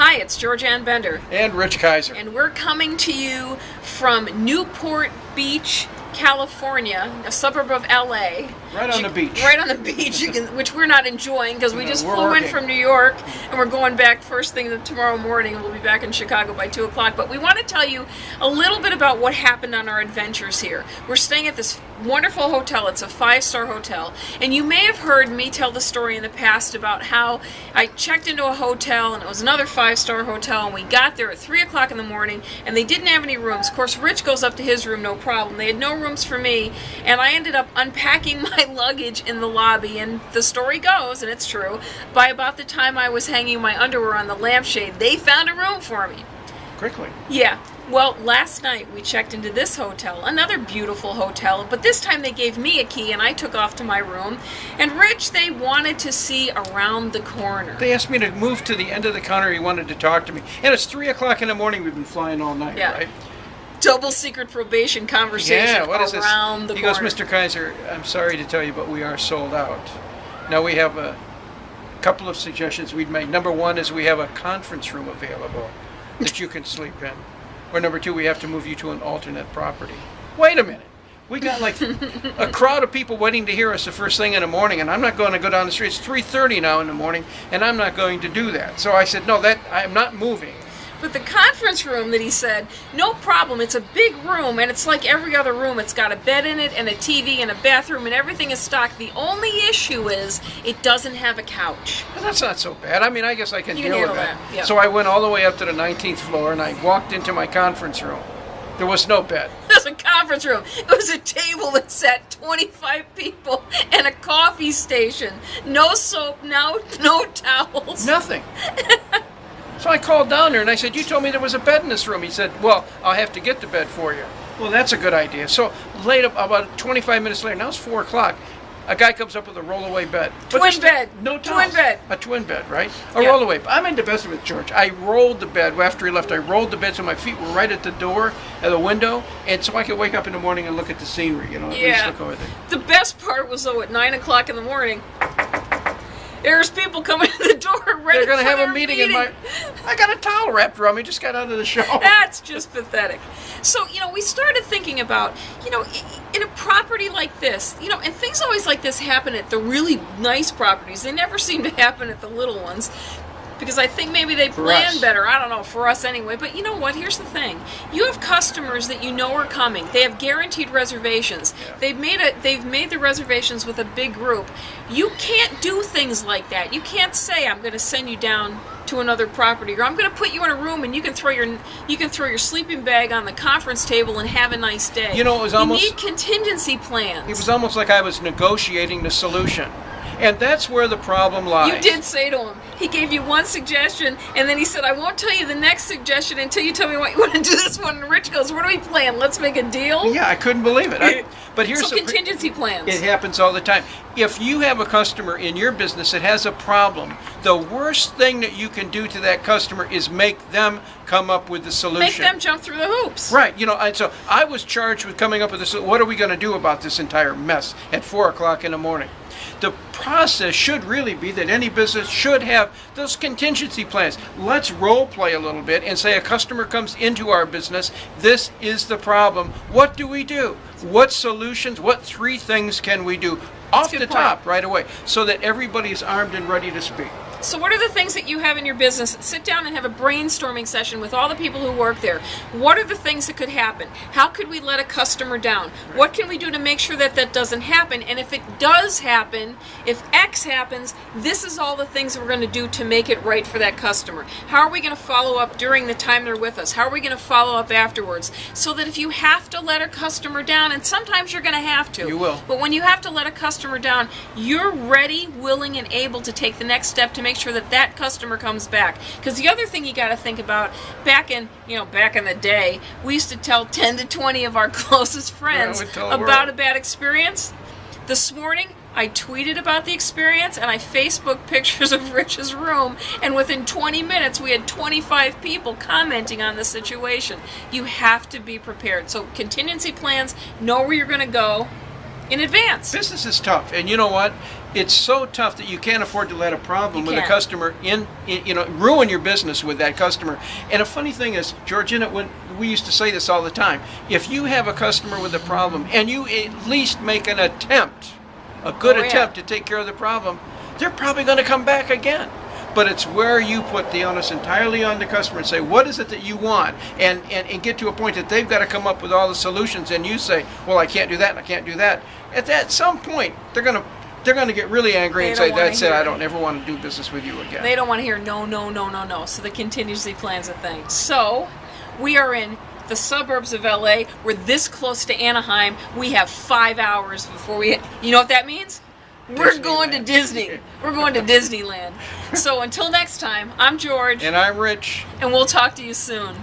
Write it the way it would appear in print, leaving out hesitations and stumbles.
Hi, it's Georganne Bender. And Rich KIZER. And we're coming to you from Newport Beach, California, a suburb of LA. Right on the beach. Right on the beach, which we're not enjoying because we just flew in from New York and we're going back first thing tomorrow morning, and we'll be back in Chicago by 2 o'clock. But we want to tell you a little bit about what happened on our adventures here. We're staying at this wonderful hotel. It's a 5-star hotel. And you may have heard me tell the story in the past about how I checked into a hotel and it was another 5-star hotel, and we got there at 3 o'clock in the morning and they didn't have any rooms. Of course, Rich goes up to his room, no problem. They had no rooms for me, and I ended up unpacking my luggage in the lobby. And the story goes, and it's true, by about the time I was hanging my underwear on the lampshade, they found a room for me. Quickly. Yeah. Well, last night we checked into this hotel, another beautiful hotel, but this time they gave me a key and I took off to my room. And Rich, they wanted to see around the corner. They asked me to move to the end of the counter. He wanted to talk to me. And it's 3 o'clock in the morning. We've been flying all night, yeah. Right? Double secret probation conversation. Yeah, what is this? Around the he corner. goes, Mr. KIZER, I'm sorry to tell you, but we are sold out. Now we have a couple of suggestions we'd make. Number one is we have a conference room available that you can sleep in. Or number two, we have to move you to an alternate property. Wait a minute. We got like a crowd of people waiting to hear us the first thing in the morning, and I'm not going to go down the street. It's 3:30 now in the morning, and I'm not going to do that. So I said, no, I'm not moving. But the conference room that he said, no problem, it's a big room, and it's like every other room. It's got a bed in it, and a TV, and a bathroom, and everything is stocked. The only issue is it doesn't have a couch. Well, that's not so bad. I mean, I guess I can deal with that. Yeah. So I went all the way up to the 19th floor, and I walked into my conference room. There was no bed. It was a conference room. It was a table that sat 25 people and a coffee station. No soap, no towels. Nothing. So I called down there and I said, you told me there was a bed in this room. He said, well, I'll have to get the bed for you. Well, that's a good idea. So late up, about 25 minutes later, now it's 4 o'clock, a guy comes up with a rollaway bed. Twin bed. No towels. Twin bed. A twin bed, right? A rollaway. I'm into best with George. I rolled the bed. After he left, I rolled the bed so my feet were right at the door, at the window, and so I could wake up in the morning and look at the scenery, at least look over there. The best part was, though, at 9 o'clock in the morning, there's people coming to the door ready. They're going to have their a meeting in my... I got a towel wrapped around me, just got out of the show. That's just pathetic. So, we started thinking about, in a property like this, and things always like this happen at the really nice properties. They never seem to happen at the little ones, because I think maybe they plan better. I don't know, for us anyway. But you know what? Here's the thing. You have customers that you know are coming. They have guaranteed reservations. Yeah. They've made the reservations with a big group. You can't do things like that. You can't say, I'm going to send you down to another property, or I'm going to put you in a room and you can throw your sleeping bag on the conference table and have a nice day. It was almost... You need contingency plans. It was almost like I was negotiating the solution. And that's where the problem lies. You did say to him, he gave you one suggestion, and then he said, I won't tell you the next suggestion until you tell me what you want to do this one. And Rich goes, what are we playing? Let's make a deal? Yeah, I couldn't believe it. But here's so contingency plans. It happens all the time. If you have a customer in your business that has a problem, the worst thing that you can do to that customer is make them come up with the solution. Make them jump through the hoops. Right. And so I was charged with coming up with this. What are we going to do about this entire mess at 4 o'clock in the morning? The process should really be that any business should have those contingency plans. Let's role play a little bit and say a customer comes into our business. This is the problem. What do we do? What solutions? What 3 things can we do off the top right away so that everybody is armed and ready to speak? So what are the things that you have in your business? Sit down and have a brainstorming session with all the people who work there. What are the things that could happen? How could we let a customer down? Right. What can we do to make sure that that doesn't happen? And if it does happen, if X happens, this is all the things that we're going to do to make it right for that customer. How are we going to follow up during the time they're with us? How are we going to follow up afterwards? So that if you have to let a customer down, and sometimes you're going to have to. You will. But when you have to let a customer down, you're ready, willing, and able to take the next step to make sure that that customer comes back. Because the other thing you got to think about, back in the day, we used to tell 10 to 20 of our closest friends about a bad experience. This morning, I tweeted about the experience and I Facebooked pictures of Rich's room, and within 20 minutes we had 25 people commenting on the situation. You have to be prepared. So contingency plans, know where you're going to go, in advance. Business is tough, and you know what? It's so tough that you can't afford to let a problem with a customer ruin your business with that customer. And a funny thing is, Georgina, when we used to say this all the time, if you have a customer with a problem and you at least make an attempt, a good attempt to take care of the problem, they're probably going to come back again. But it's where you put the onus entirely on the customer and say, what is it that you want? And get to a point that they've got to come up with all the solutions, and you say, well, I can't do that and I can't do that. At some point, they're going to get really angry and say, that's it, I don't ever want to do business with you again. They don't want to hear no, no, no, no, no. So the contingency plan's a thing. So we are in the suburbs of LA. We're this close to Anaheim. We have 5 hours before we, you know what that means? We're going to Disney. We're going to Disneyland. So until next time, I'm George. And I'm Rich. And we'll talk to you soon.